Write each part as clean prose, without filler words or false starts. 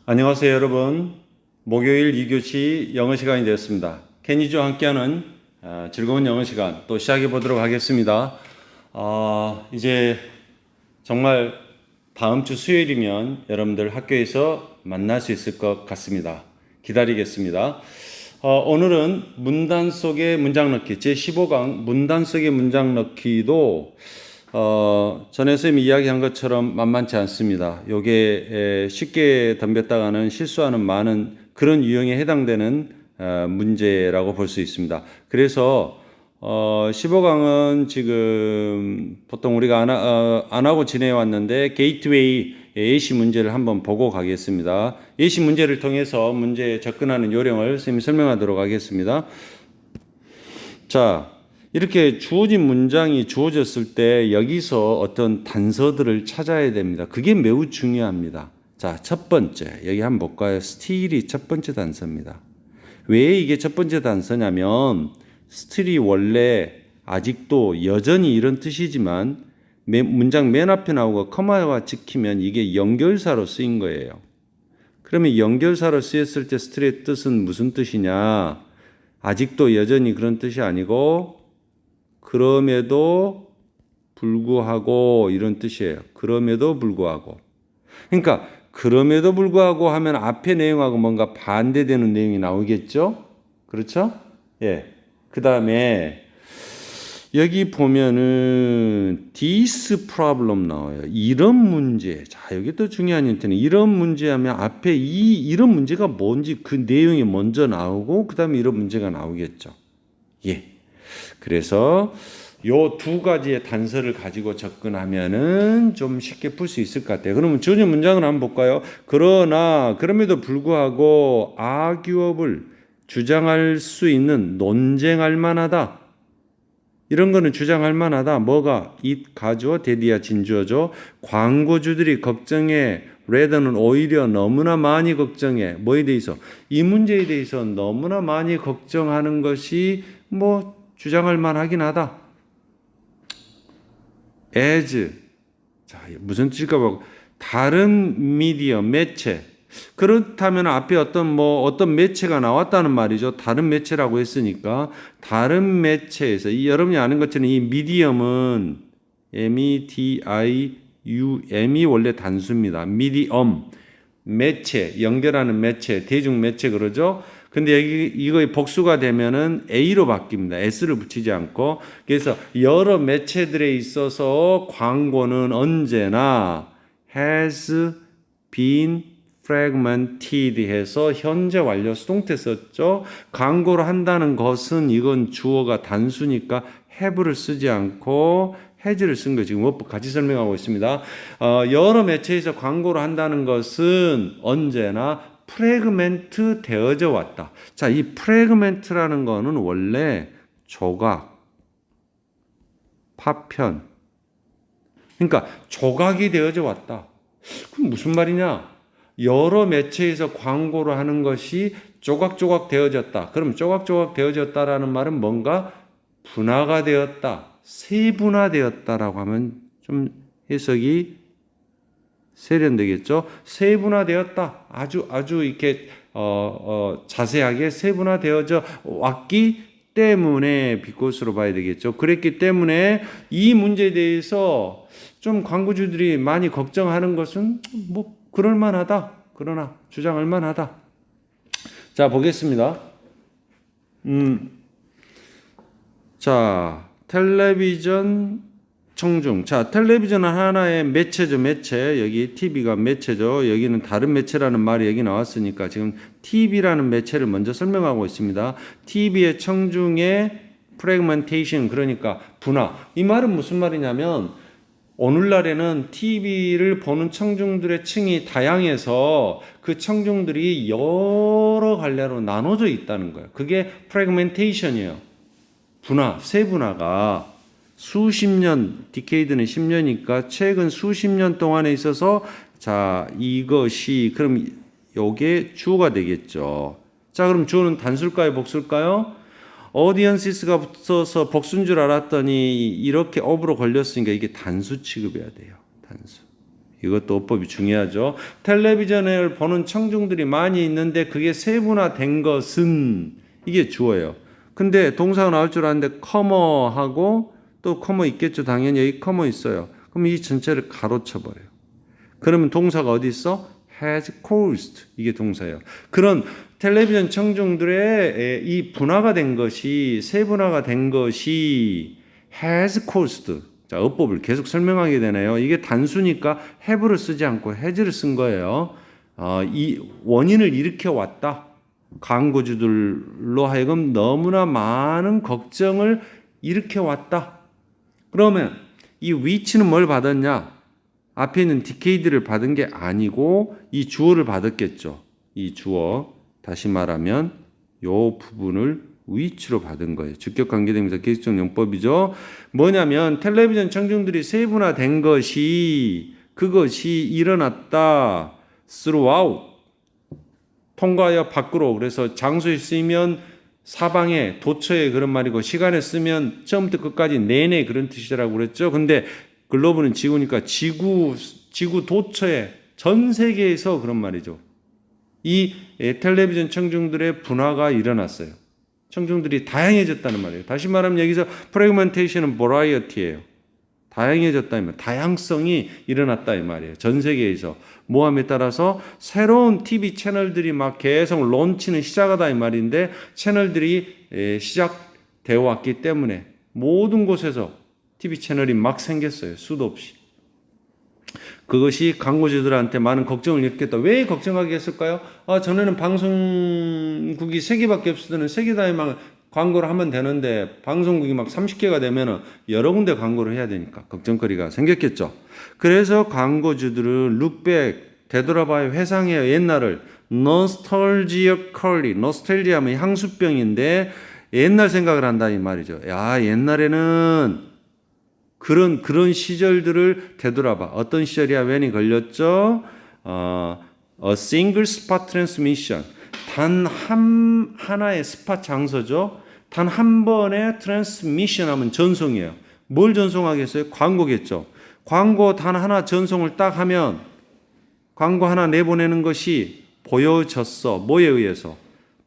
안녕하세요, 여러분. 목요일 2교시 영어 시간이 되었습니다. 케니지와 함께하는 즐거운 영어 시간 또 시작해 보도록 하겠습니다. 이제 정말 다음 주 수요일이면 여러분들 학교에서 만날 수 있을 것 같습니다. 기다리겠습니다. 오늘은 문단 속의 문장 넣기 제15강 문단 속의 문장 넣기도 전에 선생님이 이야기한 것처럼 만만치 않습니다. 요게 쉽게 덤볐다가는 실수하는 많은 그런 유형에 해당되는 문제라고 볼 수 있습니다. 그래서 15강은 지금 보통 우리가 안 하고 지내왔는데 게이트웨이 예시 문제를 한번 보고 가겠습니다. 예시 문제를 통해서 문제에 접근하는 요령을 선생님이 설명하도록 하겠습니다. 자, 이렇게 주어진 문장이 주어졌을 때 여기서 어떤 단서들을 찾아야 됩니다. 그게 매우 중요합니다. 자, 첫 번째, 여기 한번 볼까요? still이 첫 번째 단서입니다. 왜 이게 첫 번째 단서냐면 still이 원래 아직도 여전히 이런 뜻이지만 문장 맨 앞에 나오고 커마가 찍히면 이게 연결사로 쓰인 거예요. 그러면 연결사로 쓰였을 때 still의 뜻은 무슨 뜻이냐? 아직도 여전히 그런 뜻이 아니고 그럼에도 불구하고 이런 뜻이에요. 그럼에도 불구하고. 그러니까 그럼에도 불구하고 하면 앞에 내용하고 뭔가 반대되는 내용이 나오겠죠? 그렇죠? 예. 그 다음에 여기 보면은 this problem 나와요. 이런 문제. 자, 여기 또 중요한 힌트는 이런 문제 하면 앞에 이런 문제가 뭔지 그 내용이 먼저 나오고 그 다음에 이런 문제가 나오겠죠. 예. 그래서 요 두 가지의 단서를 가지고 접근하면은 좀 쉽게 풀 수 있을 것 같아요. 그러면 주어진 문장을 한번 볼까요? 그러나 그럼에도 불구하고 arguable 주장할 수 있는 논쟁할 만하다. 이런 거는 주장할 만하다. 뭐가? it 가주어 대디야 진주어죠. 광고주들이 걱정해. rather는 오히려 너무나 많이 걱정해. 뭐에 대해서? 이 문제에 대해서 너무나 많이 걱정하는 것이 주장할 만하긴 하다. as. 자, 무슨 뜻일까 봐. 다른 미디어, 매체. 그렇다면 앞에 어떤 매체가 나왔다는 말이죠. 다른 매체라고 했으니까. 다른 매체에서, 여러분이 아는 것처럼 이 미디엄은 M이 원래 단수입니다. 미디엄. 매체, 연결하는 매체, 대중 매체 그러죠. 근데 이거의 복수가 되면은 A로 바뀝니다. S를 붙이지 않고. 그래서 여러 매체들에 있어서 광고는 언제나 has been fragmented 해서 현재 완료 수동태 썼죠. 광고를 한다는 것은 이건 주어가 단수니까 have를 쓰지 않고 has를 쓴 거 지금 원법 같이 설명하고 있습니다. 여러 매체에서 광고를 한다는 것은 언제나 프래그멘트 되어져 왔다. 자, 이 프래그멘트라는 거는 원래 조각, 파편. 그러니까 조각이 되어져 왔다. 그럼 무슨 말이냐? 여러 매체에서 광고를 하는 것이 조각조각 되어졌다. 그럼 조각조각 되어졌다라는 말은 뭔가 분화가 되었다. 세분화되었다라고 하면 좀 해석이 세련되겠죠. 세분화되었다. 아주 이렇게 자세하게 세분화되어져 왔기 때문에 비꽃으로 봐야 되겠죠. 그랬기 때문에 이 문제에 대해서 좀 광고주들이 많이 걱정하는 것은 그럴 만하다. 그러나 주장할 만하다. 자, 보겠습니다. 자, 텔레비전 청중. 자, 텔레비전은 하나의 매체죠, 매체. 여기 TV가 매체죠. 여기는 다른 매체라는 말이 여기 나왔으니까 지금 TV라는 매체를 먼저 설명하고 있습니다. TV의 청중의 fragmentation, 그러니까 분화. 이 말은 무슨 말이냐면 오늘날에는 TV를 보는 청중들의 층이 다양해서 그 청중들이 여러 갈래로 나눠져 있다는 거예요. 그게 fragmentation이에요. 분화, 세분화가 수십 년, 디케이드는 10년이니까 최근 수십 년 동안에 있어서 자, 이것이 그럼 요게 주어가 되겠죠. 자, 그럼 주어는 단수일까요, 복수일까요? audience가 붙어서 복수인 줄 알았더니 이렇게 업으로 걸렸으니까 이게 단수 취급해야 돼요. 단수. 이것도 어법이 중요하죠. 텔레비전을 보는 청중들이 많이 있는데 그게 세분화된 것은 이게 주어예요. 근데 동사가 나올 줄 알았는데 커머하고 또 커머 있겠죠. 당연히 여기 커머 있어요. 그럼 이 전체를 가로쳐 버려요. 그러면 동사가 어디 있어? has caused. 이게 동사예요. 그런 텔레비전 청중들의 이 분화가 된 것이 세분화가 된 것이 has caused. 자, 어법을 계속 설명하게 되네요. 이게 단수니까 have를 쓰지 않고 has를 쓴 거예요. 이 원인을 일으켜 왔다. 광고주들로 하여금 너무나 많은 걱정을 일으켜 왔다. 그러면 이 which는 뭘 받았냐? 앞에 있는 decade를 받은 게 아니고 이 주어를 받았겠죠. 이 주어, 다시 말하면 요 부분을 which로 받은 거예요. 주격 관계대명사 계속적 용법이죠. 뭐냐면 텔레비전 청중들이 세분화된 것이 그것이 일어났다. throughout. 통과하여 밖으로. 그래서 장소에 쓰이면 사방에, 도처에 그런 말이고 시간에 쓰면 처음부터 끝까지 내내 그런 뜻이라고 그랬죠. 근데 글로브는 지구니까 지구 도처에 전 세계에서 그런 말이죠. 이 텔레비전 청중들의 분화가 일어났어요. 청중들이 다양해졌다는 말이에요. 다시 말하면 여기서 프래그먼테이션은 버라이어티예요. 다양해졌다 이 말, 다양성이 일어났다 이 말이에요. 전 세계에서 모함에 따라서 새로운 TV 채널들이 막 계속 론치는 시작하다 이 말인데 채널들이 시작되어 왔기 때문에 모든 곳에서 TV 채널이 막 생겼어요. 수도 없이. 그것이 광고주들한테 많은 걱정을 일으켰다. 왜 걱정하게 했을까요? 전에는 방송국이 3개밖에 없을 때는 3개 다 광고를 하면 되는데 방송국이 막 30개가 되면 여러 군데 광고를 해야 되니까 걱정거리가 생겼겠죠. 그래서 광고주들은 룩백, 되돌아봐요, 회상해요, 옛날을 nostalgically, nostalgia 하면 향수병인데 옛날 생각을 한다 이 말이죠. 야, 옛날에는 그런 시절들을 되돌아봐. 어떤 시절이야? when이 걸렸죠? A single spot transmission. 단 하나의 스팟 장소죠. 단 한 번의 트랜스미션 하면 전송이에요. 뭘 전송하겠어요? 광고겠죠. 광고 단 하나 전송을 딱 하면 광고 하나 내보내는 것이 보여졌어. 뭐에 의해서?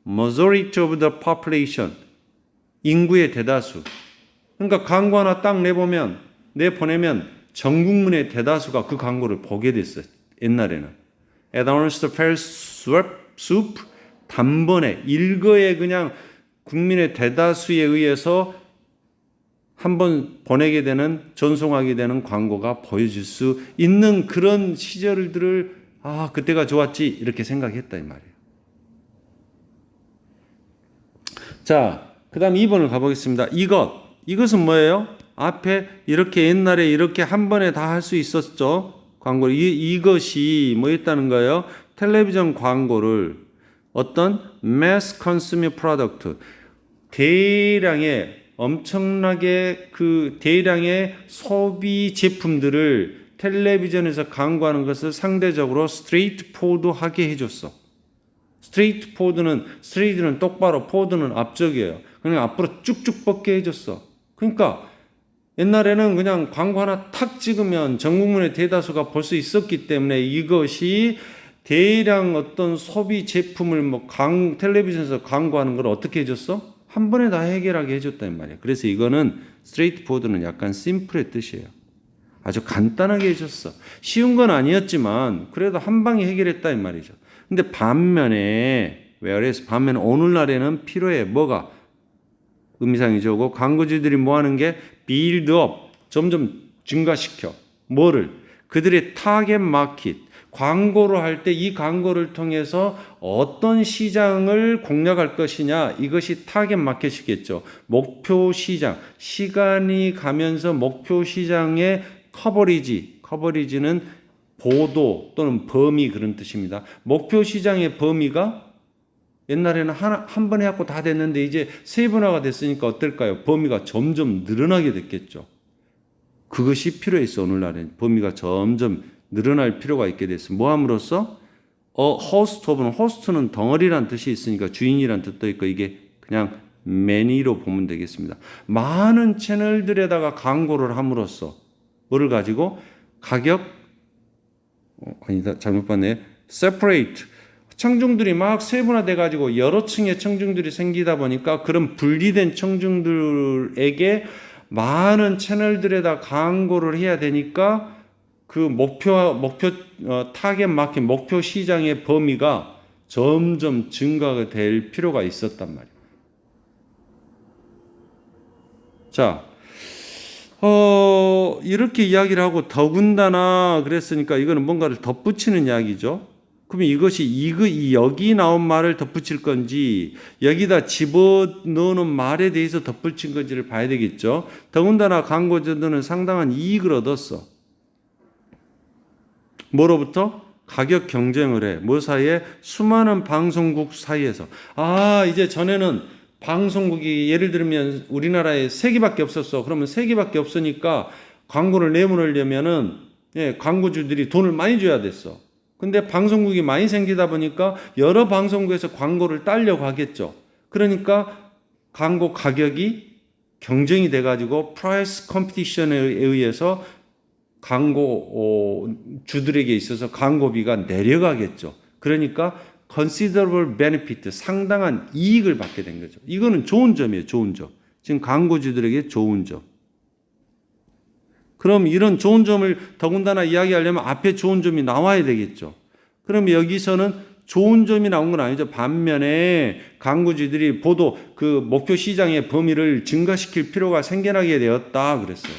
Majority of the population. 인구의 대다수. 그러니까 광고 하나 딱 내보내면 전국민의 대다수가 그 광고를 보게 됐어요. 옛날에는. Advanced fair soup. 단번에 일거에 그냥 국민의 대다수에 의해서 한번 보내게 되는 전송하게 되는 광고가 보여질 수 있는 그런 시절들을 그때가 좋았지 이렇게 생각했다 이 말이에요. 자, 그 다음 2번을 가보겠습니다. 이것은 뭐예요? 앞에 이렇게 옛날에 이렇게 한 번에 다 할 수 있었죠. 광고를. 이것이 뭐였다는 거예요? 텔레비전 광고를 어떤 mass consumer product, 대량의 엄청나게 대량의 소비 제품들을 텔레비전에서 광고하는 것을 상대적으로 스트레이트포드하게 해줬어. 스트레이트는 똑바로, 포드는 앞쪽이에요. 그냥 앞으로 쭉쭉 뻗게 해줬어. 그러니까 옛날에는 그냥 광고 하나 탁 찍으면 전 국민의 대다수가 볼 수 있었기 때문에 이것이 대량 어떤 소비 제품을 텔레비전에서 광고하는 걸 어떻게 해줬어? 한 번에 다 해결하게 해줬단 말이에요. 그래서 이거는 스트레이트포드는 약간 심플의 뜻이에요. 아주 간단하게 해줬어. 쉬운 건 아니었지만 그래도 한 방에 해결했다 이 말이죠. 근데 반면에 오늘날에는 필요해. 뭐가? 의미상이죠. 광고주들이 뭐 하는 게 빌드업, 점점 증가시켜. 뭐를? 그들의 타겟 마켓. 광고를 할 때 이 광고를 통해서 어떤 시장을 공략할 것이냐, 이것이 타겟 마켓이겠죠. 목표 시장, 시간이 가면서 목표 시장의 커버리지는 보도 또는 범위 그런 뜻입니다. 목표 시장의 범위가 옛날에는 한 번 해갖고 다 됐는데 이제 세분화가 됐으니까 어떨까요? 범위가 점점 늘어나게 됐겠죠. 그것이 필요했어. 오늘날엔 범위가 점점 늘어날 필요가 있게 됐습니다. 뭐 함으로써? 호스트는 덩어리란 뜻이 있으니까 주인이란 뜻도 있고 이게 그냥 many로 보면 되겠습니다. 많은 채널들에다가 광고를 함으로써 뭐를 가지고? 가격 아니다, 잘못 봤네. separate. 청중들이 막 세분화돼 가지고 여러 층의 청중들이 생기다 보니까 그런 분리된 청중들에게 많은 채널들에다 광고를 해야 되니까 그 타겟 마켓 목표 시장의 범위가 점점 증가가 될 필요가 있었단 말이에요. 자, 이렇게 이야기를 하고 더군다나 그랬으니까 이거는 뭔가를 덧붙이는 이야기죠. 그러면 이것이 여기 나온 말을 덧붙일 건지 여기다 집어넣는 말에 대해서 덧붙인 건지를 봐야 되겠죠. 더군다나 광고주들은 상당한 이익을 얻었어. 뭐로부터? 가격 경쟁을 해. 뭐 사이에? 수많은 방송국 사이에서. 이제 전에는 방송국이 예를 들면 우리나라에 3개밖에 없었어. 그러면 3개밖에 없으니까 광고를 내보내려면은 광고주들이 돈을 많이 줘야 됐어. 근데 방송국이 많이 생기다 보니까 여러 방송국에서 광고를 따려고 하겠죠. 그러니까 광고 가격이 경쟁이 돼가지고 프라이스 컴피티션에 의해서 광고 주들에게 있어서 광고비가 내려가겠죠. 그러니까 considerable benefit, 상당한 이익을 받게 된 거죠. 이거는 좋은 점이에요. 좋은 점. 지금 광고주들에게 좋은 점. 그럼 이런 좋은 점을 더군다나 이야기하려면 앞에 좋은 점이 나와야 되겠죠. 그럼 여기서는 좋은 점이 나온 건 아니죠. 반면에 광고주들이 보도 그 목표 시장의 범위를 증가시킬 필요가 생겨나게 되었다 그랬어요.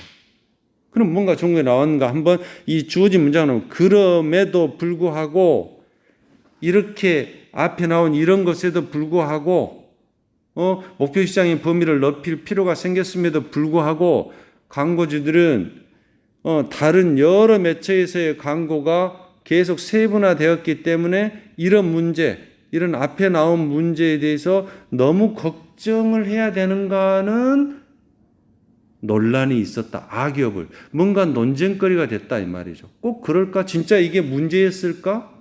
그럼 뭔가 좋은 게 나왔는가 한번 이 주어진 문장은 그럼에도 불구하고 이렇게 앞에 나온 이런 것에도 불구하고 목표 시장의 범위를 넓힐 필요가 생겼음에도 불구하고 광고주들은 다른 여러 매체에서의 광고가 계속 세분화되었기 때문에 이런 문제, 이런 앞에 나온 문제에 대해서 너무 걱정을 해야 되는가는 논란이 있었다. 악역을. 뭔가 논쟁거리가 됐다 이 말이죠. 꼭 그럴까? 진짜 이게 문제였을까?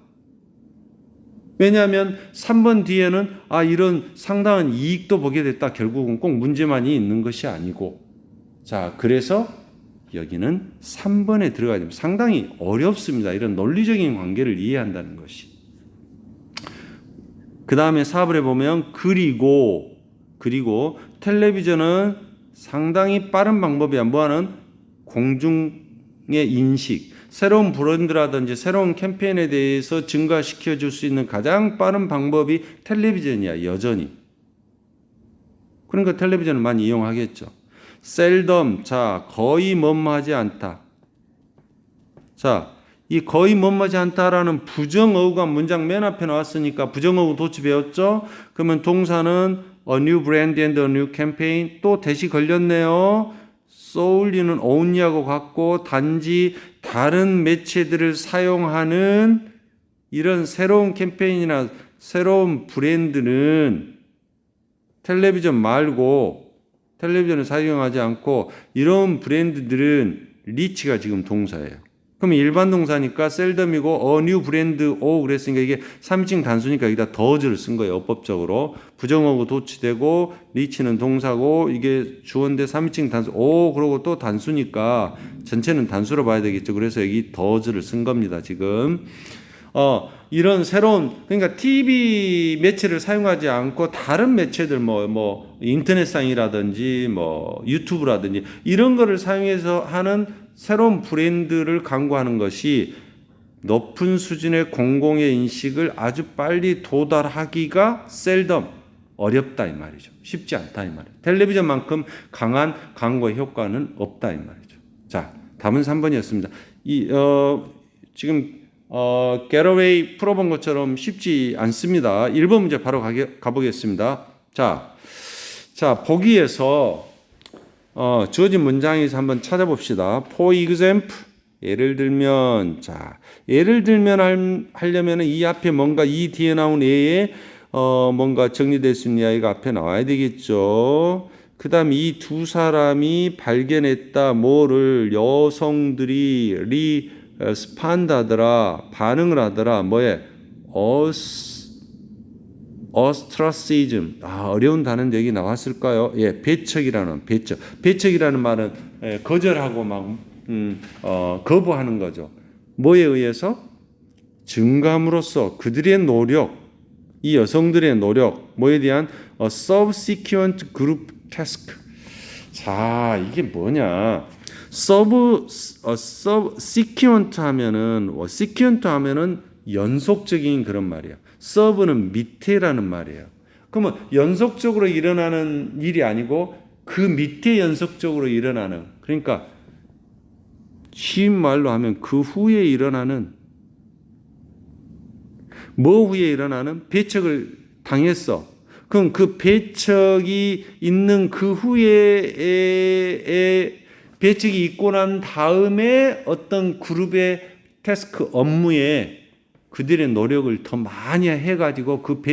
왜냐하면 3번 뒤에는 이런 상당한 이익도 보게 됐다. 결국은 꼭 문제만이 있는 것이 아니고. 자, 그래서 여기는 3번에 들어가야 됩니다. 상당히 어렵습니다. 이런 논리적인 관계를 이해한다는 것이. 그 다음에 4번에 보면 그리고 텔레비전은 상당히 빠른 방법이야. 뭐하는? 공중의 인식. 새로운 브랜드라든지 새로운 캠페인에 대해서 증가시켜 줄 수 있는 가장 빠른 방법이 텔레비전이야. 여전히. 그러니까 텔레비전을 많이 이용하겠죠. seldom, 자, 거의 뭐뭐하지 않다. 자, 이 거의 뭐뭐하지 않다라는 부정어구가 문장 맨 앞에 나왔으니까 부정어구 도치 배웠죠? 그러면 동사는 a new brand and a new campaign 또 대시 걸렸네요. 쏘울리는 only하고 같고 단지 다른 매체들을 사용하는 이런 새로운 캠페인이나 새로운 브랜드는 텔레비전 말고 텔레비전을 사용하지 않고 이런 브랜드들은 리치가 지금 동사예요. 그럼 일반 동사니까 셀덤이고 new 브랜드 그랬으니까 이게 3인칭 단수니까 여기다 더즈를 쓴 거예요. 어법적으로. 부정어구 도치되고 리치는 동사고 이게 주어인데 3인칭 단수 그러고 또 단수니까 전체는 단수로 봐야 되겠죠. 그래서 여기 더즈를 쓴 겁니다. 지금. 이런 새로운 그러니까 TV 매체를 사용하지 않고 다른 매체들 인터넷상이라든지 유튜브라든지 이런 거를 사용해서 하는 새로운 브랜드를 광고하는 것이 높은 수준의 공공의 인식을 아주 빨리 도달하기가 seldom 어렵다 이 말이죠. 쉽지 않다 이 말이에요. 텔레비전만큼 강한 광고 효과는 없다 이 말이죠. 자, 답은 3번이었습니다. 지금 getaway 풀어본 것처럼 쉽지 않습니다. 1번 문제 바로 가보겠습니다. 자, 보기에서 주어진 문장에서 한번 찾아봅시다. For example, 예를 들면 하려면 이 앞에 뭔가 이 뒤에 나온 애에 뭔가 정리될 수 있는 이야기가 앞에 나와야 되겠죠. 그 다음 이 두 사람이 발견했다 뭐를 여성들이 스판다더라 반응을 하더라 뭐에 ostracism 어려운 단어는 여기 나왔을까요? 배척이라는 말은 거절하고 막 거부하는 거죠. 뭐에 의해서? 증감으로써 그들의 노력, 이 여성들의 노력, 뭐에 대한 subsequent group task. 자, 이게 뭐냐? subsequent 하면은 sequent 하면은 연속적인 그런 말이에요. sub는 밑에라는 말이에요. 그러면 연속적으로 일어나는 일이 아니고 그 밑에 연속적으로 일어나는, 그러니까 쉬운 말로 하면 그 후에 일어나는, 뭐 후에 일어나는? 배척을 당했어. 그럼 그 배척이 있는 그 후에 배척이 있고 난 다음에 어떤 그룹의 태스크 업무에 그들의 노력을 더 많이 해가지고 그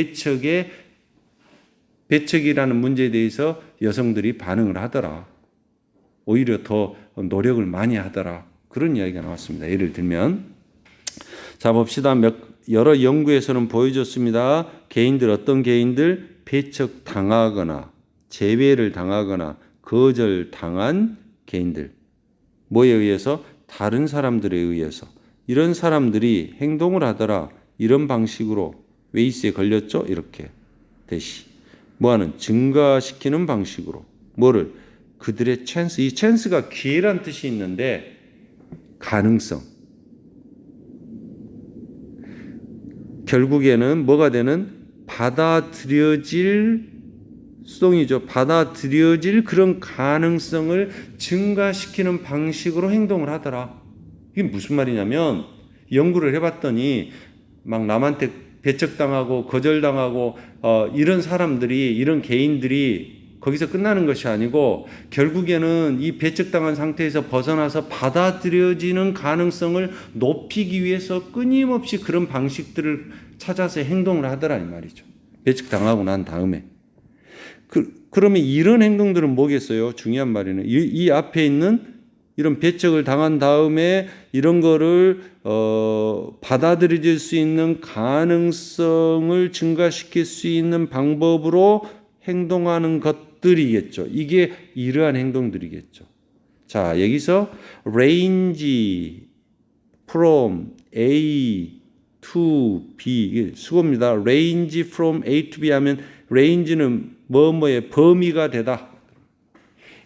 배척이라는 문제에 대해서 여성들이 반응을 하더라. 오히려 더 노력을 많이 하더라. 그런 이야기가 나왔습니다. 예를 들면, 자 봅시다. 여러 연구에서는 보여줬습니다. 어떤 개인들 배척당하거나 제외를 당하거나 거절당한 개인들, 뭐에 의해서? 다른 사람들에 의해서. 이런 사람들이 행동을 하더라. 이런 방식으로 웨이스에 걸렸죠. 이렇게 대시 뭐하는? 증가시키는 방식으로. 뭐를? 그들의 찬스. 이 찬스가 기회란 뜻이 있는데 가능성. 결국에는 뭐가 되는? 받아들여질 수동이죠. 받아들여질 그런 가능성을 증가시키는 방식으로 행동을 하더라. 이게 무슨 말이냐면, 연구를 해봤더니 막 남한테 배척당하고 거절당하고 이런 사람들이, 이런 개인들이 거기서 끝나는 것이 아니고 결국에는 이 배척당한 상태에서 벗어나서 받아들여지는 가능성을 높이기 위해서 끊임없이 그런 방식들을 찾아서 행동을 하더라 이 말이죠. 배척당하고 난 다음에. 그러면 이런 행동들은 뭐겠어요? 중요한 말이네. 이 앞에 있는 이런 배척을 당한 다음에 이런 거를 받아들여질 수 있는 가능성을 증가시킬 수 있는 방법으로 행동하는 것들이겠죠. 이게 이러한 행동들이겠죠. 자, 여기서 range from A to B, 수고입니다. range from A to B 하면 range는 뭐뭐의 범위가 되다.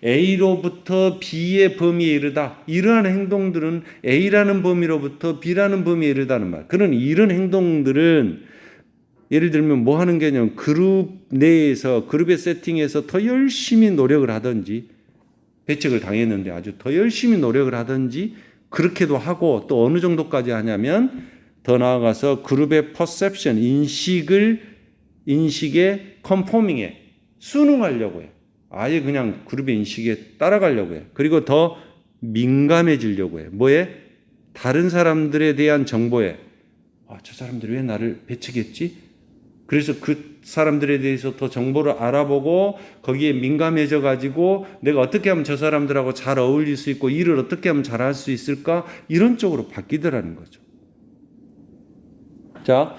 A로부터 B의 범위에 이르다. 이러한 행동들은 A라는 범위로부터 B라는 범위에 이르다는 말. 그런 이런 행동들은 예를 들면 뭐 하는 개념? 그룹 내에서, 그룹의 세팅에서 더 열심히 노력을 하든지, 배척을 당했는데 아주 더 열심히 노력을 하든지 그렇게도 하고, 또 어느 정도까지 하냐면 더 나아가서 그룹의 퍼셉션, 인식의 컨포밍에 순응하려고 해요. 아예 그냥 그룹의 인식에 따라가려고 해요. 그리고 더 민감해지려고 해요. 뭐에? 다른 사람들에 대한 정보에. 저 사람들이 왜 나를 배척했지? 그래서 그 사람들에 대해서 더 정보를 알아보고 거기에 민감해져 가지고 내가 어떻게 하면 저 사람들하고 잘 어울릴 수 있고 일을 어떻게 하면 잘할 수 있을까? 이런 쪽으로 바뀌더라는 거죠. 자,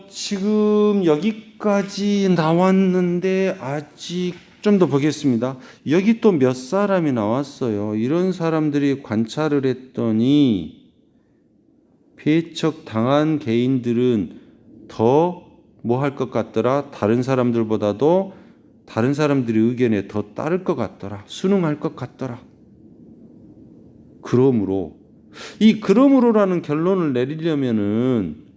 지금 여기까지 나왔는데 아직 좀 더 보겠습니다. 여기 또 몇 사람이 나왔어요. 이런 사람들이 관찰을 했더니 배척 당한 개인들은 더 뭐 할 것 같더라? 다른 사람들보다도 다른 사람들의 의견에 더 따를 것 같더라. 순응할 것 같더라. 그러므로라는 결론을 내리려면은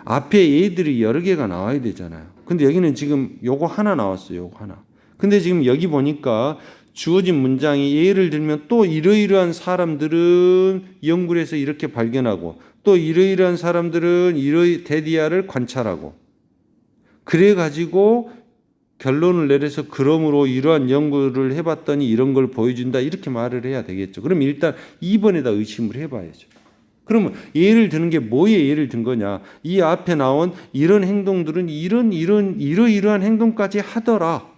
앞에 예들이 여러 개가 나와야 되잖아요. 근데 여기는 지금 요거 하나 나왔어요. 요거 하나. 근데 지금 여기 보니까 주어진 문장이 예를 들면 또 이러이러한 사람들은 연구를 해서 이렇게 발견하고 또 이러이러한 사람들은 데디아를 관찰하고 그래가지고 결론을 내려서 그러므로 이러한 연구를 해봤더니 이런 걸 보여준다 이렇게 말을 해야 되겠죠. 그럼 일단 2번에다 의심을 해봐야죠. 그러면 예를 드는 게 뭐에 예를 든 거냐? 이 앞에 나온 이런 행동들은 이러이러한 행동까지 하더라.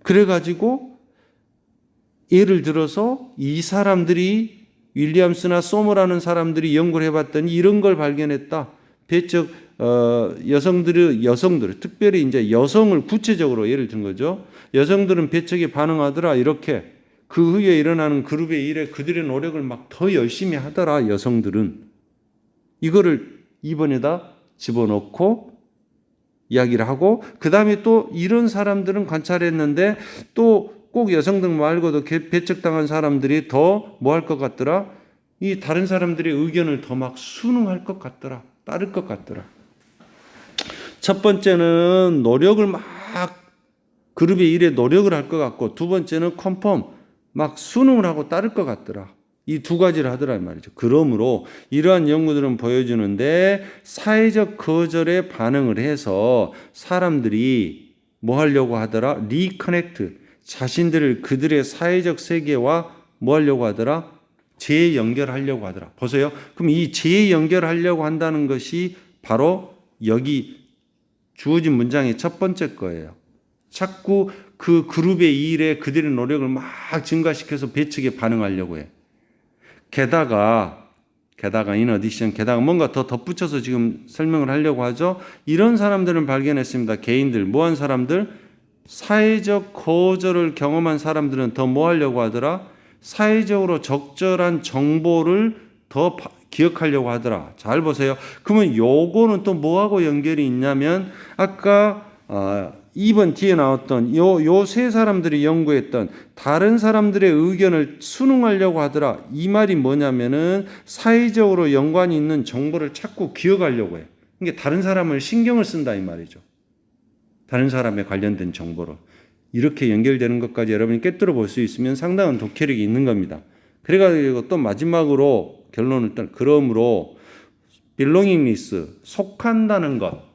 그래가지고 예를 들어서 이 사람들이 윌리엄스나 소머라는 사람들이 연구를 해봤더니 이런 걸 발견했다. 배척 여성들 특별히 이제 여성을 구체적으로 예를 든 거죠. 여성들은 배척에 반응하더라 이렇게. 그 후에 일어나는 그룹의 일에 그들의 노력을 막 더 열심히 하더라. 여성들은 이거를 2번에다 집어넣고 이야기를 하고, 그 다음에 또 이런 사람들은 관찰했는데 또 꼭 여성들 말고도 배척당한 사람들이 더 뭐 할 것 같더라? 이 다른 사람들의 의견을 더 막 순응할 것 같더라. 따를 것 같더라. 첫 번째는 노력을 막 그룹의 일에 노력을 할 것 같고, 두 번째는 컨펌 막 순응을 하고 따를 것 같더라. 이 두 가지를 하더라 말이죠. 그러므로 이러한 연구들은 보여주는데 사회적 거절에 반응을 해서 사람들이 뭐 하려고 하더라? 리커넥트, 자신들을 그들의 사회적 세계와 뭐 하려고 하더라? 재연결하려고 하더라. 보세요. 그럼 이 재연결하려고 한다는 것이 바로 여기 주어진 문장의 첫 번째 거예요. 자꾸 그 그룹의 일에 그들의 노력을 막 증가시켜서 배척에 반응하려고 해. 게다가 in addition, 게다가 뭔가 더 덧붙여서 지금 설명을 하려고 하죠. 이런 사람들을 발견했습니다. 개인들, 뭐한 사람들? 사회적 거절을 경험한 사람들은 더 뭐 하려고 하더라? 사회적으로 적절한 정보를 더 기억하려고 하더라. 잘 보세요. 그러면 요거는 또 뭐하고 연결이 있냐면 아까 2번 뒤에 나왔던 요 세 사람들이 연구했던 다른 사람들의 의견을 순응하려고 하더라. 이 말이 뭐냐면은 사회적으로 연관이 있는 정보를 자꾸 기억하려고 해. 그러니까 다른 사람을 신경을 쓴다 이 말이죠. 다른 사람에 관련된 정보로. 이렇게 연결되는 것까지 여러분이 꿰뚫어 볼 수 있으면 상당한 독해력이 있는 겁니다. 그래가지고 또 마지막으로 결론을 그러므로 belongingness, 속한다는 것.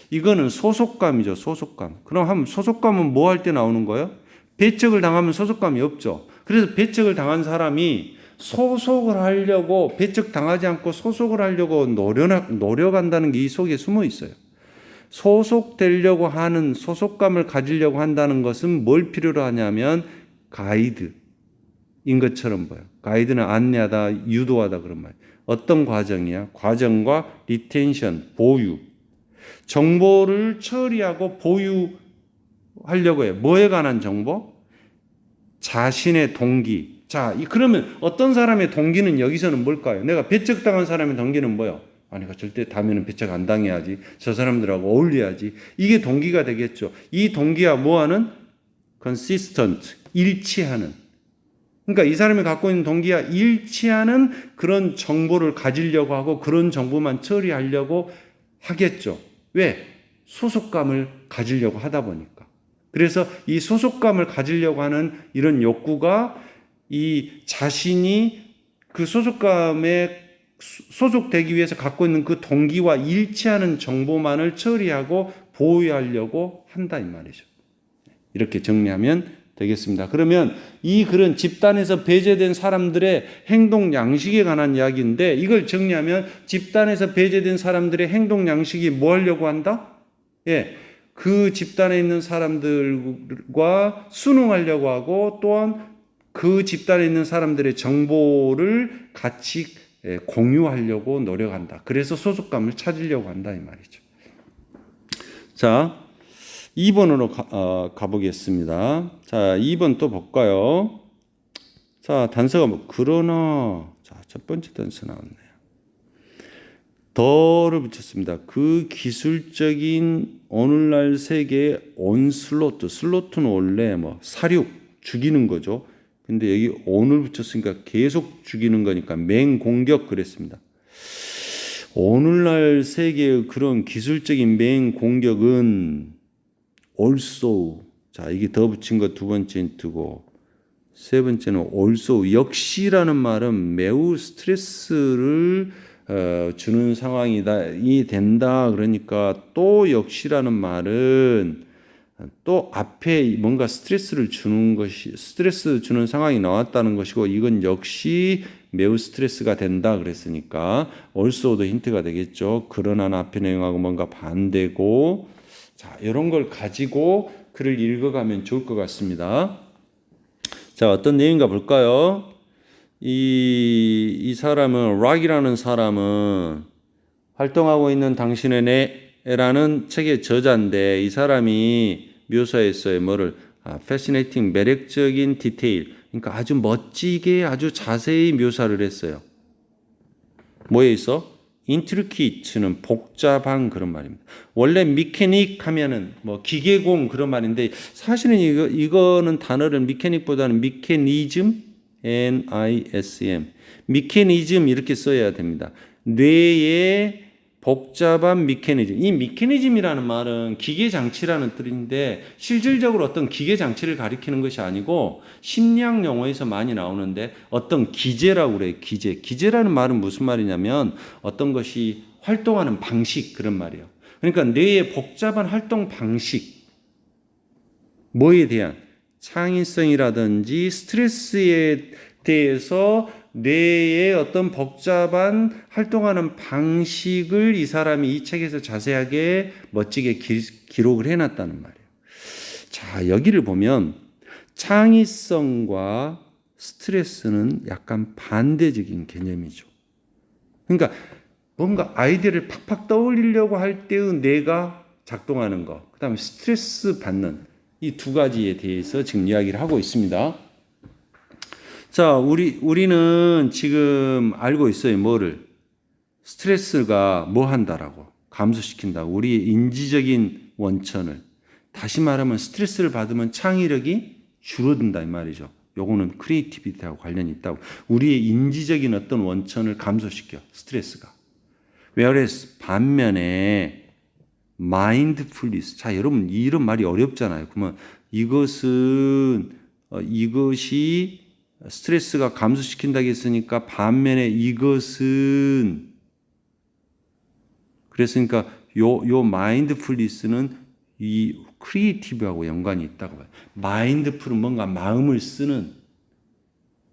이거는 소속감이죠. 소속감. 그럼 소속감은 뭐 할 때 나오는 거예요? 배척을 당하면 소속감이 없죠. 그래서 배척을 당한 사람이 소속을 하려고, 배척당하지 않고 소속을 하려고 노력한다는 게 이 속에 숨어 있어요. 소속되려고 하는, 소속감을 가지려고 한다는 것은 뭘 필요로 하냐면 가이드인 것처럼 보여요. 가이드는 안내하다, 유도하다 그런 말. 어떤 과정이야? 과정과 리텐션, 보유. 정보를 처리하고 보유하려고 해요. 뭐에 관한 정보? 자신의 동기. 자, 그러면 어떤 사람의 동기는 여기서는 뭘까요? 내가 배척당한 사람의 동기는 뭐예요? 내가 절대 다음에는 배척 안 당해야지. 저 사람들하고 어울려야지. 이게 동기가 되겠죠. 이 동기와 뭐하는? consistent, 일치하는. 그러니까 이 사람이 갖고 있는 동기와 일치하는 그런 정보를 가지려고 하고 그런 정보만 처리하려고 하겠죠. 왜? 소속감을 가지려고 하다 보니까. 그래서 이 소속감을 가지려고 하는 이런 욕구가 이 자신이 그 소속감에 소속되기 위해서 갖고 있는 그 동기와 일치하는 정보만을 처리하고 보유하려고 한다 이 말이죠. 이렇게 정리하면 되겠습니다. 그러면 이 글은 집단에서 배제된 사람들의 행동 양식에 관한 이야기인데 이걸 정리하면 집단에서 배제된 사람들의 행동 양식이 뭐 하려고 한다? 그 집단에 있는 사람들과 순응하려고 하고 또한 그 집단에 있는 사람들의 정보를 같이 공유하려고 노력한다. 그래서 소속감을 찾으려고 한다 이 말이죠. 자, 2번으로 가보겠습니다. 자, 2번 또 볼까요? 자, 단서가 그러나. 자, 첫 번째 단서 나왔네요. 더를 붙였습니다. 그 기술적인 오늘날 세계의 슬로트는 원래 사륙, 죽이는 거죠. 근데 여기 on을 붙였으니까 계속 죽이는 거니까 맹공격 그랬습니다. 오늘날 세계의 그런 기술적인 맹공격은 also. 자, 이게 더 붙인 거 두 번째 힌트고, 세 번째는 also. 역시라는 말은 매우 스트레스를 주는 상황이 된다. 그러니까 또 역시라는 말은 또 앞에 뭔가 스트레스 주는 상황이 나왔다는 것이고, 이건 역시 매우 스트레스가 된다 그랬으니까 also도 힌트가 되겠죠. 그러나 앞에 내용하고 뭔가 반대고. 자, 이런 걸 가지고 글을 읽어가면 좋을 것 같습니다. 자, 어떤 내용인가 볼까요? 이 사람은, 락이라는 사람은 활동하고 있는 당신의 애라는 책의 저자인데, 이 사람이 묘사했어요. 뭐를? fascinating, 매력적인 디테일, 그러니까 아주 멋지게 아주 자세히 묘사를 했어요. 뭐에 있어? intricate는 복잡한 그런 말입니다. 원래 메케닉 하면은 뭐 기계공 그런 말인데 사실은 이거는 단어를 메케닉보다는 메커니즘, NISM, 메커니즘 이렇게 써야 됩니다. 뇌의 복잡한 메커니즘. 이 메커니즘이라는 말은 기계 장치라는 뜻인데 실질적으로 어떤 기계 장치를 가리키는 것이 아니고 심리학 용어에서 많이 나오는데 어떤 기제라고 그래요. 기제. 기제라는 말은 무슨 말이냐면 어떤 것이 활동하는 방식 그런 말이에요. 그러니까 뇌의 복잡한 활동 방식, 뭐에 대한 창의성이라든지 스트레스에 대해서 뇌의 어떤 복잡한 활동하는 방식을 이 사람이 이 책에서 자세하게 멋지게 기록을 해놨다는 말이에요. 자, 여기를 보면 창의성과 스트레스는 약간 반대적인 개념이죠. 그러니까 뭔가 아이디어를 팍팍 떠올리려고 할 때의 뇌가 작동하는 것, 그 다음에 스트레스 받는 이 두 가지에 대해서 지금 이야기를 하고 있습니다. 자, 우리는 지금 알고 있어요. 뭐를? 스트레스가 뭐 한다라고? 감소시킨다고. 우리의 인지적인 원천을. 다시 말하면 스트레스를 받으면 창의력이 줄어든다 이 말이죠. 요거는 크리에이티비티하고 관련이 있다고. 우리의 인지적인 어떤 원천을 감소시켜. 스트레스가. whereas 반면에 mindfulness. 자, 여러분 이런 말이 어렵잖아요. 그러면 이것이 스트레스가 감소시킨다고 했으니까 반면에 이것은 그랬으니까 요 마인드풀니스는 이 크리에이티브하고 연관이 있다고 봐요. 마인드풀은 뭔가 마음을 쓰는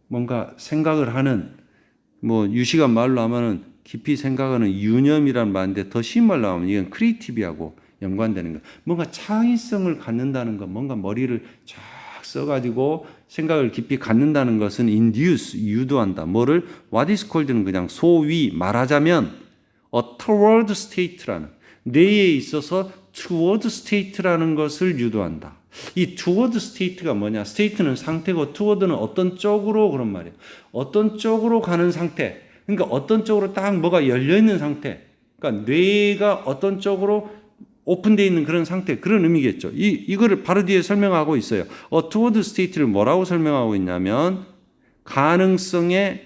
뭔가 생각을 하는 뭐 유시간 말로 하면은 깊이 생각하는 유념이란 말인데 더 쉬운 말로 하면 이건 크리에이티브하고 연관되는 거. 뭔가 창의성을 갖는다는 거, 뭔가 머리를 쫙 써가지고 생각을 깊이 갖는다는 것은 induce, 유도한다. 뭐를? what is called는 그냥 소위 말하자면 a toward state라는 뇌에 있어서 toward state라는 것을 유도한다. 이 toward state가 뭐냐? state는 상태고 toward는 어떤 쪽으로 그런 말이에요. 어떤 쪽으로 가는 상태. 그러니까 어떤 쪽으로 딱 뭐가 열려있는 상태. 그러니까 뇌가 어떤 쪽으로 오픈되어 있는 그런 상태, 그런 의미겠죠. 이거를 바로 뒤에 설명하고 있어요. toward state를 뭐라고 설명하고 있냐면 가능성에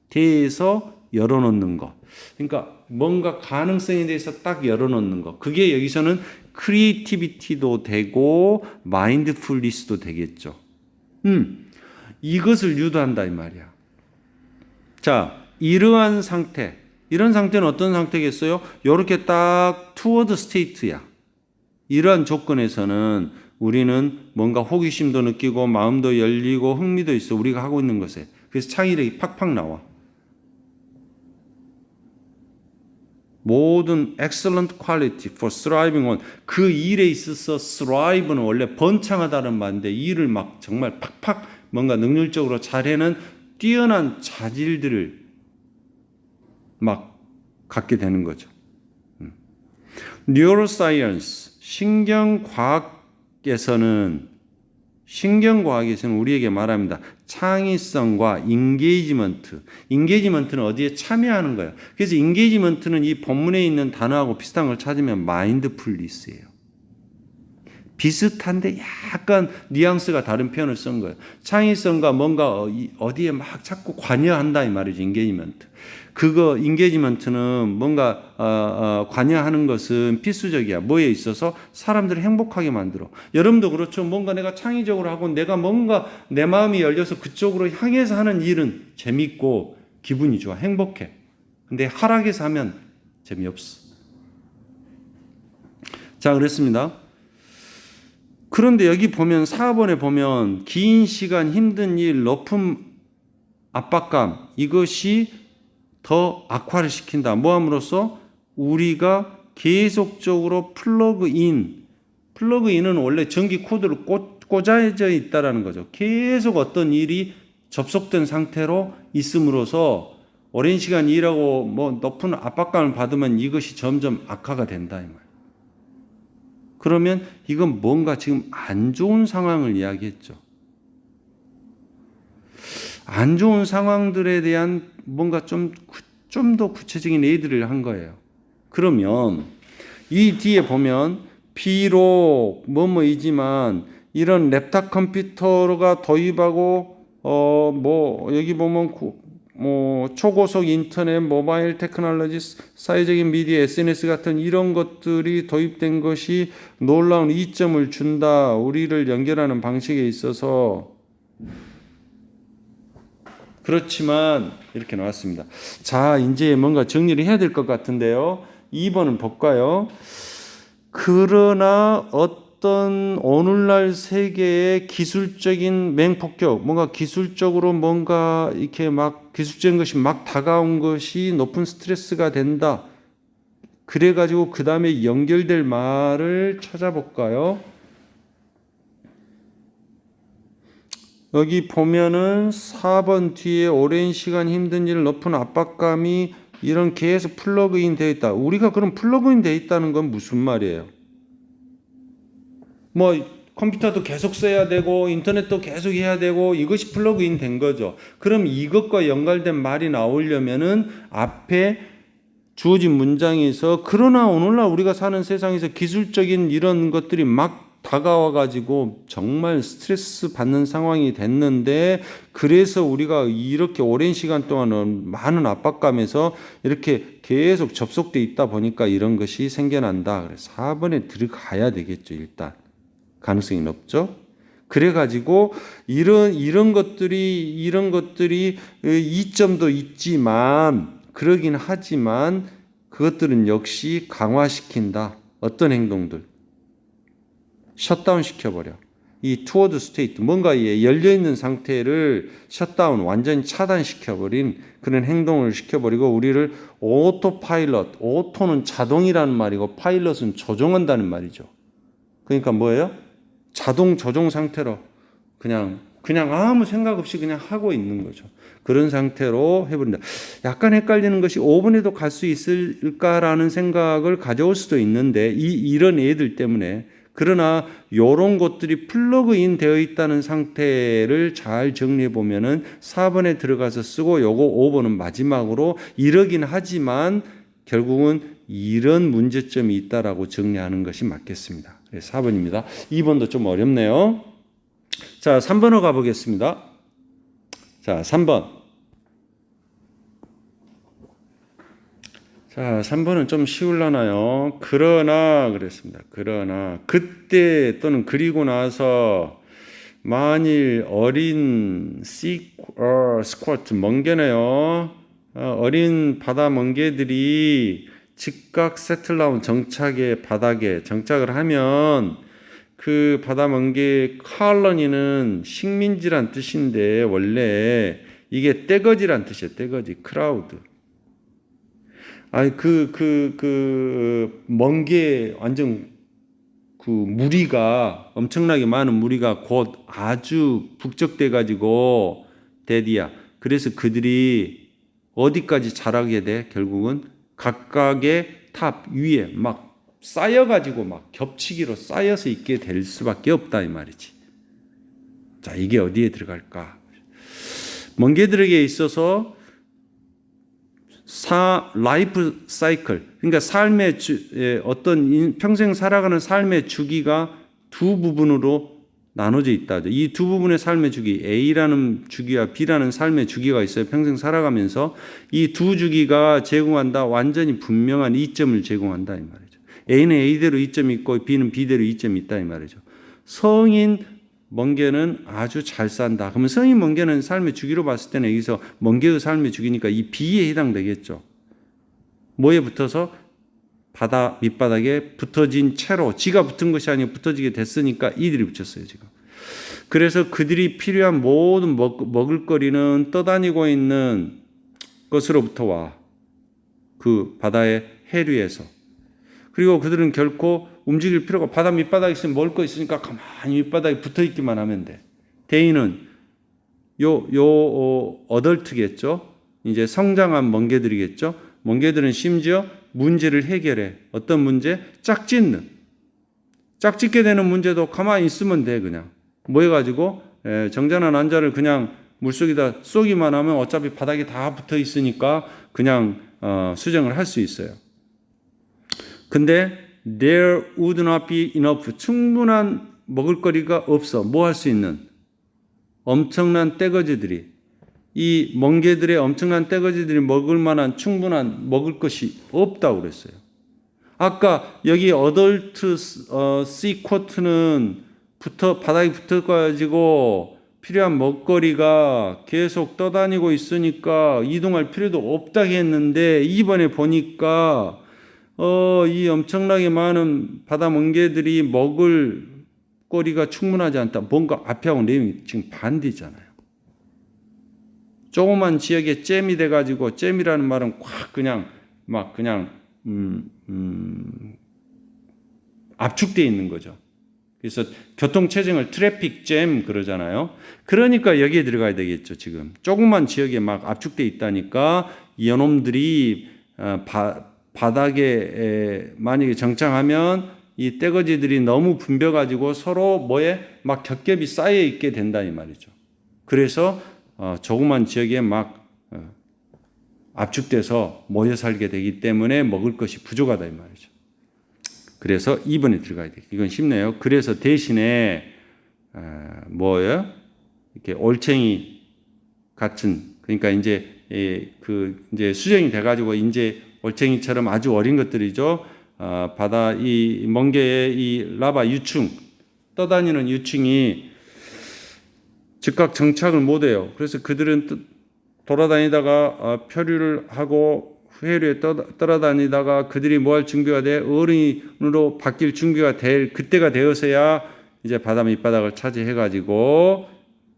대해서 열어놓는 것. 그러니까 뭔가 가능성에 대해서 딱 열어놓는 것. 그게 여기서는 크리에이티비티도 되고 마인드풀니스도 되겠죠. 이것을 유도한다 이 말이야. 자, 이러한 상태. 이런 상태는 어떤 상태겠어요? 이렇게 딱 toward state야. 이러한 조건에서는 우리는 뭔가 호기심도 느끼고 마음도 열리고 흥미도 있어. 우리가 하고 있는 것에. 그래서 창의력이 팍팍 나와. 모든 excellent quality for thriving on 그 일에 있어서 thrive는 원래 번창하다는 말인데 일을 막 정말 팍팍 뭔가 능률적으로 잘해는 뛰어난 자질들을 막 갖게 되는 거죠. Neuroscience, 신경과학에서는 우리에게 말합니다. 창의성과 인게이지먼트. 인게이지먼트는 어디에 참여하는 거예요. 그래서 인게이지먼트는 이 본문에 있는 단어하고 비슷한 걸 찾으면 마인드풀니스예요. 비슷한데 약간 뉘앙스가 다른 표현을 쓴 거예요. 창의성과 뭔가 어디에 막 자꾸 관여한다 이 말이죠. 인게이지먼트. 그거 인게이지먼트는 뭔가 관여하는 것은 필수적이야. 뭐에 있어서 사람들을 행복하게 만들어. 여러분도 그렇죠. 뭔가 내가 창의적으로 하고 내가 뭔가 내 마음이 열려서 그쪽으로 향해서 하는 일은 재밌고 기분이 좋아. 행복해. 근데 하락해서 하면 재미없어. 자, 그랬습니다. 그런데 여기 보면 4번에 보면 긴 시간 힘든 일, 높은 압박감 이것이 더 악화를 시킨다. 뭐함으로써 우리가 계속적으로 플러그인은 원래 전기 코드를 꽂아져 있다라는 거죠. 계속 어떤 일이 접속된 상태로 있음으로써 오랜 시간 일하고 뭐 높은 압박감을 받으면 이것이 점점 악화가 된다 이 말. 그러면 이건 뭔가 지금 안 좋은 상황을 이야기했죠. 안 좋은 상황들에 대한 뭔가 좀 더 구체적인 예들을 한 거예요. 그러면 이 뒤에 보면 비록 뭐뭐이지만 이런 랩탑 컴퓨터가 도입하고 뭐 여기 보면 뭐 초고속 인터넷, 모바일 테크놀로지, 사회적인 미디어, SNS 같은 이런 것들이 도입된 것이 놀라운 이점을 준다. 우리를 연결하는 방식에 있어서. 그렇지만 이렇게 나왔습니다. 자, 이제 뭔가 정리를 해야 될 것 같은데요. 2번은 볼까요? 그러나 어떤 오늘날 세계의 기술적인 맹폭격, 뭔가 기술적으로 뭔가 이렇게 막 기술적인 것이 막 다가온 것이 높은 스트레스가 된다. 그래가지고 그 다음에 연결될 말을 찾아볼까요? 여기 보면은 4번 뒤에 오랜 시간 힘든 일, 높은 압박감이 이런 계속 플러그인 되어 있다. 우리가 그럼 플러그인 되어 있다는 건 무슨 말이에요? 뭐 컴퓨터도 계속 써야 되고 인터넷도 계속 해야 되고 이것이 플러그인 된 거죠. 그럼 이것과 연관된 말이 나오려면은 앞에 주어진 문장에서 그러나 오늘날 우리가 사는 세상에서 기술적인 이런 것들이 막 다가와 가지고 정말 스트레스 받는 상황이 됐는데 그래서 우리가 이렇게 오랜 시간 동안은 많은 압박감에서 이렇게 계속 접속돼 있다 보니까 이런 것이 생겨난다. 그래서 4번에 들어가야 되겠죠. 일단 가능성이 높죠. 그래가지고 이런 것들이 이점도 있지만 그러긴 하지만 그것들은 역시 강화시킨다. 어떤 행동들? 셧다운 시켜버려. 이 투워드 스테이트, 뭔가 열려있는 상태를 셧다운, 완전히 차단시켜버린 그런 행동을 시켜버리고 우리를 오토 파일럿, 오토는 자동이라는 말이고 파일럿은 조종한다는 말이죠. 그러니까 뭐예요? 자동 조종 상태로 그냥 아무 생각 없이 그냥 하고 있는 거죠. 그런 상태로 해버린다. 약간 헷갈리는 것이 5번에도 갈 수 있을까라는 생각을 가져올 수도 있는데 이런 애들 때문에 그러나 이런 것들이 플러그인 되어 있다는 상태를 잘 정리해 보면은 4번에 들어가서 쓰고 요거 5번은 마지막으로 이러긴 하지만 결국은 이런 문제점이 있다라고 정리하는 것이 맞겠습니다. 4번입니다. 2번도 좀 어렵네요. 자, 3번으로 가보겠습니다. 자, 3번. 자, 3번은 좀 쉬울라나요? 그러나 그랬습니다. 그러나 그때 또는 그리고 나서 만일 어린 스쿼트 멍게네요. 어린 바다 멍게들이 즉각 세틀다운 바닥에 정착을 하면 그 바다 멍게 칼러니는 식민지란 뜻인데 원래 이게 떼거지란 뜻이에요. 떼거지, 크라우드. 아니 멍게 완전 그 무리가 엄청나게 많은 무리가 곧 아주 북적돼 가지고 대디야. 그래서 그들이 어디까지 자라게 돼? 결국은 각각의 탑 위에 막 쌓여 가지고 막 겹치기로 쌓여서 있게 될 수밖에 없다 이 말이지. 자, 이게 어디에 들어갈까? 멍게들에게 있어서 라이프 사이클, 그러니까 삶의 어떤 평생 살아가는 삶의 주기가 두 부분으로 나눠져 있다. 이 두 부분의 삶의 주기, A라는 주기와 B라는 삶의 주기가 있어요. 평생 살아가면서 이 두 주기가 제공한다. 완전히 분명한 이점을 제공한다 이 말이죠. A는 A대로 이점이 있고 B는 B대로 이점이 있다 이 말이죠. 성인 멍게는 아주 잘 산다. 그러면 성인 멍게는 삶의 주기로 봤을 때는 여기서 멍게의 삶의 주기니까 이 B에 해당되겠죠. 뭐에 붙어서? 바다 밑바닥에 붙어진 채로, 지가 붙은 것이 아니고 붙어지게 됐으니까 이들이 붙였어요 지금. 그래서 그들이 필요한 모든 먹을거리는 떠다니고 있는 것으로부터 와. 그 바다의 해류에서. 그리고 그들은 결코 움직일 필요가, 바다 밑바닥에 있으면 먹을 거 있으니까 가만히 밑바닥에 붙어 있기만 하면 돼. 대인은 어덜트겠죠. 이제 성장한 멍게들이겠죠. 멍게들은 심지어 문제를 해결해. 어떤 문제? 짝짓는. 짝짓게 되는 문제도 가만히 있으면 돼, 그냥. 뭐 해가지고, 정자나 난자를 그냥 물속에다 쏘기만 하면 어차피 바닥에 다 붙어 있으니까 그냥 수정을 할 수 있어요. 근데 there would not be enough, 충분한 먹을거리가 없어. 뭐 할 수 있는 엄청난 떼거지들이, 이 멍게들의 엄청난 떼거지들이 먹을 만한 충분한 먹을 것이 없다고 그랬어요. 아까 여기 어덜트 씨쿼트는 바닥에 붙어가지고 필요한 먹거리가 계속 떠다니고 있으니까 이동할 필요도 없다고 했는데, 이번에 보니까 이 엄청나게 많은 바다 멍게들이 먹을 거리가 충분하지 않다. 뭔가 앞에하고 내용이 지금 반대잖아요. 조그만 지역에 잼이 돼가지고, 잼이라는 말은 확 그냥 압축되어 있는 거죠. 그래서 교통체증을 트래픽 잼 그러잖아요. 그러니까 여기에 들어가야 되겠죠. 지금 조그만 지역에 막 압축되어 있다니까 이놈들이 바닥에 만약에 정착하면 이 떼거지들이 너무 붐벼가지고 서로 막 겹겹이 쌓여 있게 된다 이 말이죠. 그래서 조그만 지역에 막 압축돼서 모여 살게 되기 때문에 먹을 것이 부족하다 이 말이죠. 그래서 2번에 들어가야 돼요. 이건 쉽네요. 그래서 대신에 뭐예요? 이렇게 올챙이 같은, 그러니까 이제 이제 수정이 돼가지고 이제 올챙이처럼 아주 어린 것들이죠. 바다 이 멍게의 이 라바 유충, 떠다니는 유충이 즉각 정착을 못해요. 그래서 그들은 돌아다니다가 표류를 하고 해류에 떠다니다가 그들이 뭐 할 준비가 돼? 어른으로 바뀔 준비가 될 그때가 되어서야 이제 바다 밑바닥을 차지해가지고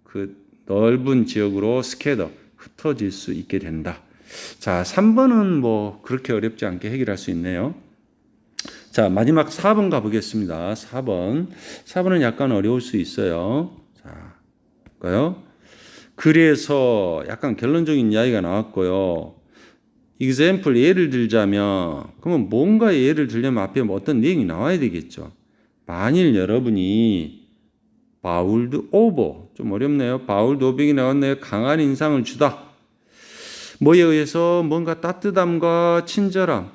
그 넓은 지역으로 스캐더 흩어질 수 있게 된다. 자, 3번은 뭐 그렇게 어렵지 않게 해결할 수 있네요. 자, 마지막 4번 가보겠습니다. 4번은 약간 어려울 수 있어요. 자, 볼까요? 그래서 약간 결론적인 이야기가 나왔고요. example, 예를 들자면, 그러면 뭔가 예를 들려면 앞에 어떤 내용이 나와야 되겠죠. 만일 여러분이 바울드 오버, 좀 어렵네요. 바울드 오버이 나왔네요. 강한 인상을 주다. 뭐에 의해서 뭔가 따뜻함과 친절함,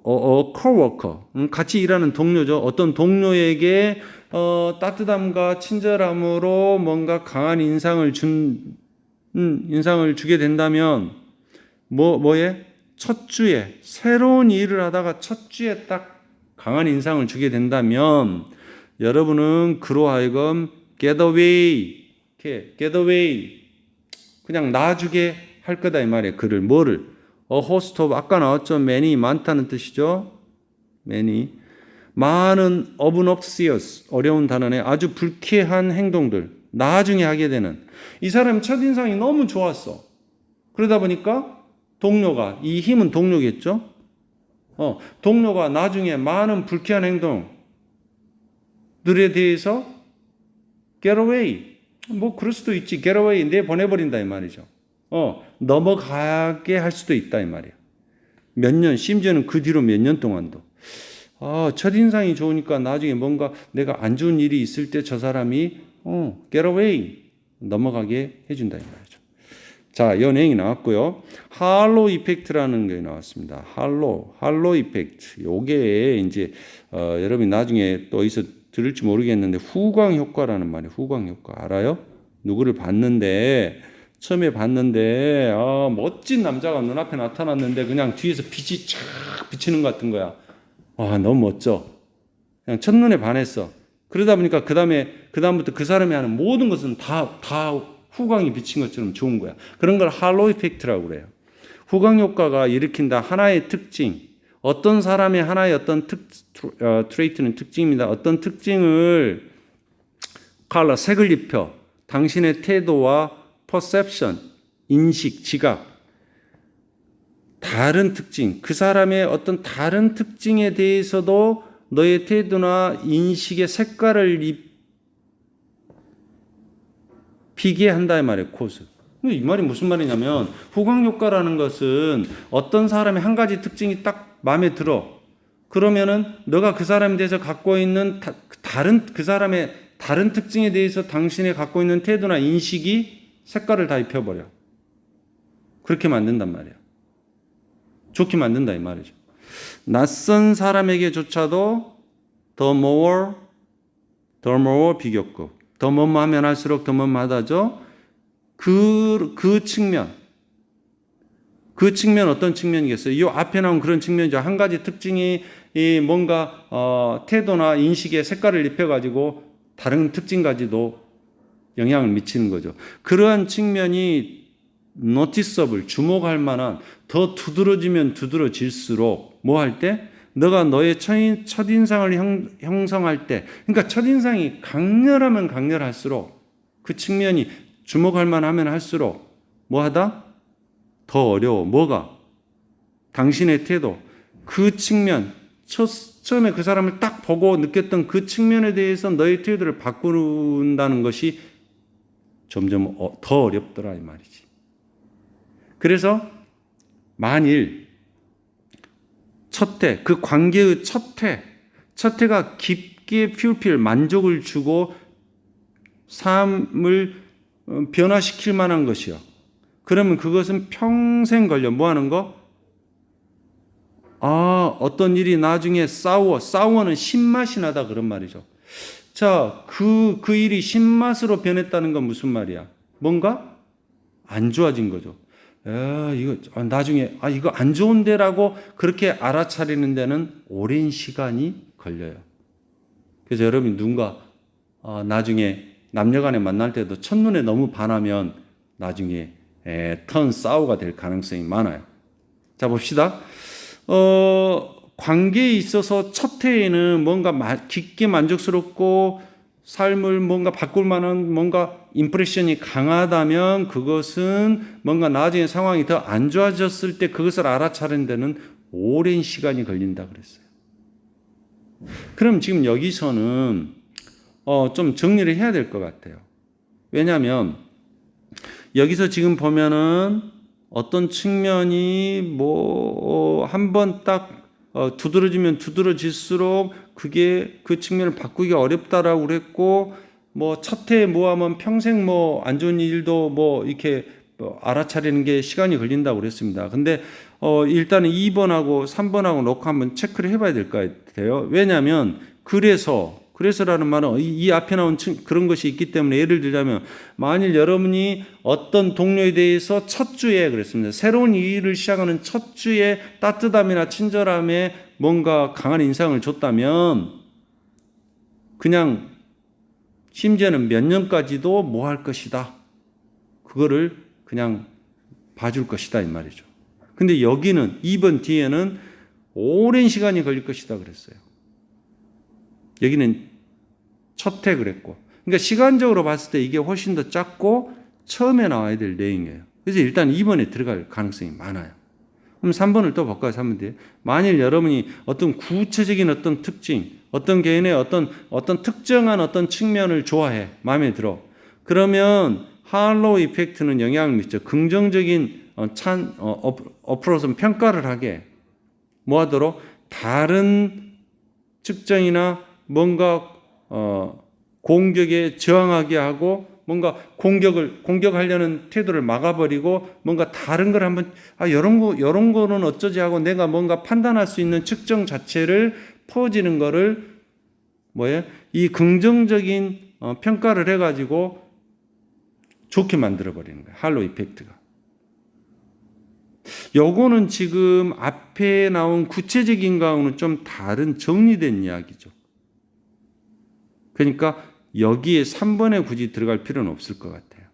coworker, 같이 일하는 동료죠. 어떤 동료에게 따뜻함과 친절함으로 뭔가 강한 인상을 주게 된다면, 뭐에? 첫 주에, 새로운 일을 하다가 첫 주에 딱 강한 인상을 주게 된다면, 여러분은 그로 하여금 get away, 그냥 놔주게 할 거다 이 말이에요. 그를 뭐를? A host of, 아까 나왔죠. many, 많다는 뜻이죠. many, 많은 obnoxious, 어려운 단어네. 아주 불쾌한 행동들, 나중에 하게 되는. 이 사람 첫인상이 너무 좋았어. 그러다 보니까 동료가, 이 힘은 동료겠죠. 동료가 나중에 많은 불쾌한 행동들에 대해서 get away, 뭐 그럴 수도 있지. get away, 내보내버린다 이 말이죠. 넘어가게 할 수도 있다 이 말이에요. 몇 년, 심지어는 그 뒤로 몇 년 동안도. 첫인상이 좋으니까 나중에 뭔가 내가 안 좋은 일이 있을 때 저 사람이 get away, 넘어가게 해준다 이 말이죠. 자, 이 내용이 나왔고요. 할로 이펙트라는 게 나왔습니다. 할로 이펙트. 요게 이제 여러분이 나중에 또 어디서 들을지 모르겠는데 후광 효과라는 말이에요. 후광 효과 알아요? 누구를 처음에 봤는데 멋진 남자가 눈앞에 나타났는데 그냥 뒤에서 빛이 쫙 비치는 것 같은 거야. 너무 멋져. 그냥 첫눈에 반했어. 그러다 보니까 그다음부터 그 사람이 하는 모든 것은 다 후광이 비친 것처럼 좋은 거야. 그런 걸 할로 이펙트라고 그래요. 후광 효과가 일으킨다 하나의 특징. 어떤 사람의 하나의 어떤 트레이트는 특징입니다. 어떤 특징을 컬러, 색을 입혀 당신의 태도와 퍼셉션, 인식, 지각, 다른 특징, 그 사람의 어떤 다른 특징에 대해서도 너의 태도나 인식의 색깔을 입히게 한다 이 말이에요. 코스. 이 말이 무슨 말이냐면 후광 효과라는 것은 어떤 사람의 한 가지 특징이 딱 마음에 들어. 그러면은 너가 그 사람에 대해서 갖고 있는 그 사람의 다른 특징에 대해서 당신이 갖고 있는 태도나 인식이 색깔을 다 입혀버려. 그렇게 만든단 말이야. 좋게 만든다 이 말이죠. 낯선 사람에게조차도 the more 비교급. 더 뭐뭐하면 할수록 더 뭐뭐하다죠. 그 측면 어떤 측면이겠어요? 이 앞에 나온 그런 측면이죠. 한 가지 특징이 뭔가 태도나 인식에 색깔을 입혀가지고 다른 특징까지도 영향을 미치는 거죠. 그러한 측면이 noticeable, 주목할 만한, 더 두드러지면 두드러질수록 뭐 할 때? 너가 너의 첫인상을 형성할 때, 그러니까 첫인상이 강렬하면 강렬할수록 그 측면이 주목할 만하면 할수록 뭐 하다? 더 어려워. 뭐가? 당신의 태도, 그 측면, 처음에 그 사람을 딱 보고 느꼈던 그 측면에 대해서 너의 태도를 바꾼다는 것이 점점 더 어렵더라 이 말이지. 그래서 만일 첫해, 그 관계의 첫해가 깊게 퓨필 만족을 주고 삶을 변화시킬 만한 것이요. 그러면 그것은 평생 걸려. 뭐 하는 거? 어떤 일이 나중에 싸워는 신맛이 나다 그런 말이죠. 자, 그 일이 신맛으로 변했다는 건 무슨 말이야? 뭔가 안 좋아진 거죠. 이거 나중에 이거 안 좋은데라고 그렇게 알아차리는 데는 오랜 시간이 걸려요. 그래서 여러분이 누군가 나중에 남녀간에 만날 때도 첫눈에 너무 반하면 나중에 턴 싸우가 될 가능성이 많아요. 자, 봅시다. 관계에 있어서 첫 해에는 뭔가 깊게 만족스럽고 삶을 뭔가 바꿀 만한 뭔가 임프레션이 강하다면 그것은 뭔가 나중에 상황이 더 안 좋아졌을 때 그것을 알아차리는 데는 오랜 시간이 걸린다 그랬어요. 그럼 지금 여기서는 좀 정리를 해야 될 것 같아요. 왜냐하면 여기서 지금 보면은 어떤 측면이 한번 딱 두드러지면 두드러질수록 그게 그 측면을 바꾸기가 어렵다라고 그랬고 첫해 하면 평생 안 좋은 일도 이렇게 알아차리는 게 시간이 걸린다고 그랬습니다. 근데 일단은 2번하고 3번하고 놓고 한번 체크를 해봐야 될 것 같아요. 왜냐하면 그래서라는 말은 이 앞에 나온 그런 것이 있기 때문에 예를 들자면 만일 여러분이 어떤 동료에 대해서 첫 주에 그랬습니다. 새로운 일을 시작하는 첫 주에 따뜻함이나 친절함에 뭔가 강한 인상을 줬다면 그냥 심지어는 몇 년까지도 뭐 할 것이다. 그거를 그냥 봐줄 것이다 이 말이죠. 근데 여기는 2번 뒤에는 오랜 시간이 걸릴 것이다 그랬어요. 여기는 첫해 그랬고. 그러니까 시간적으로 봤을 때 이게 훨씬 더 작고 처음에 나와야 될 내용이에요. 그래서 일단 2번에 들어갈 가능성이 많아요. 그럼 3번을 또 바꿔서 하면 돼요. 만일 여러분이 어떤 구체적인 어떤 특징, 어떤 개인의 어떤 특정한 어떤 측면을 좋아해, 마음에 들어. 그러면 할로우 이펙트는 영향을 미쳐. 긍정적인 어프로치 평가를 하게 뭐 하도록 다른 측정이나 뭔가 공격에 저항하게 하고 뭔가 공격하려는 태도를 막아버리고 뭔가 다른 걸 한번 이런 거는 어쩌지 하고 내가 뭔가 판단할 수 있는 측정 자체를 퍼지는 거를 이 긍정적인 평가를 해가지고 좋게 만들어버리는 거예요. 할로우 이펙트가. 요거는 지금 앞에 나온 구체적인 거하고는 좀 다른 정리된 이야기죠. 그러니까 여기에 3번에 굳이 들어갈 필요는 없을 것 같아요.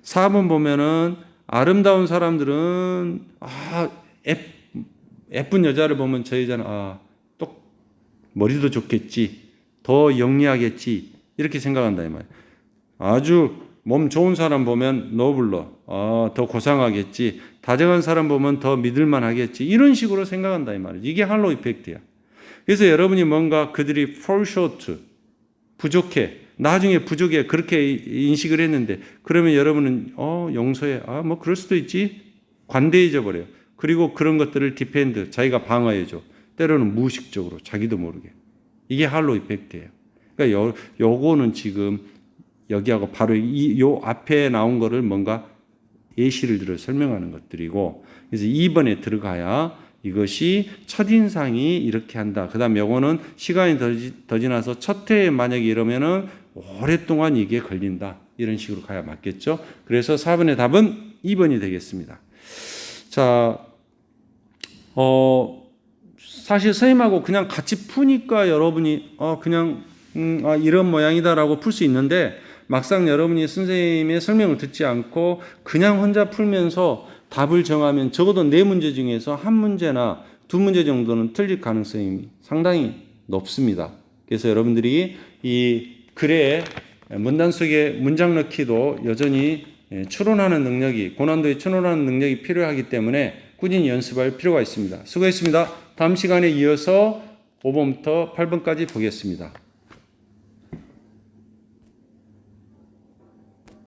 4번 보면은 아름다운 사람들은 예쁜 여자를 보면 저 여자는 또 머리도 좋겠지, 더 영리하겠지 이렇게 생각한다 이 말이에요. 아주 몸 좋은 사람 보면 노블러, 더 고상하겠지, 다정한 사람 보면 더 믿을만 하겠지 이런 식으로 생각한다 이 말이에요. 이게 할로우 이펙트야. 그래서 여러분이 뭔가 그들이 fall short, 부족해, 나중에 부족해 그렇게 인식을 했는데 그러면 여러분은 용서해, 그럴 수도 있지, 관대해져 버려요. 그리고 그런 것들을 디펜드, 자기가 방어해줘. 때로는 무의식적으로 자기도 모르게. 이게 할로우 이펙트예요. 그러니까 요거는 지금 여기하고 바로 요 앞에 나온 거를 뭔가 예시를 들어 설명하는 것들이고, 그래서 2번에 들어가야 이것이 첫인상이 이렇게 한다. 그 다음 요거는 시간이 더 지나서 첫 회에 만약에 이러면은 오랫동안 이게 걸린다. 이런 식으로 가야 맞겠죠. 그래서 4번의 답은 2번이 되겠습니다. 자, 사실 선생님하고 그냥 같이 푸니까 여러분이 그냥 이런 모양이다라고 풀 수 있는데, 막상 여러분이 선생님의 설명을 듣지 않고 그냥 혼자 풀면서 답을 정하면 적어도 4문제 중에서 1문제나 2문제 정도는 틀릴 가능성이 상당히 높습니다. 그래서 여러분들이 이 글에 문단 속에 문장 넣기도 여전히 추론하는 능력이, 고난도에 추론하는 능력이 필요하기 때문에 꾸준히 연습할 필요가 있습니다. 수고했습니다. 다음 시간에 이어서 5번부터 8번까지 보겠습니다.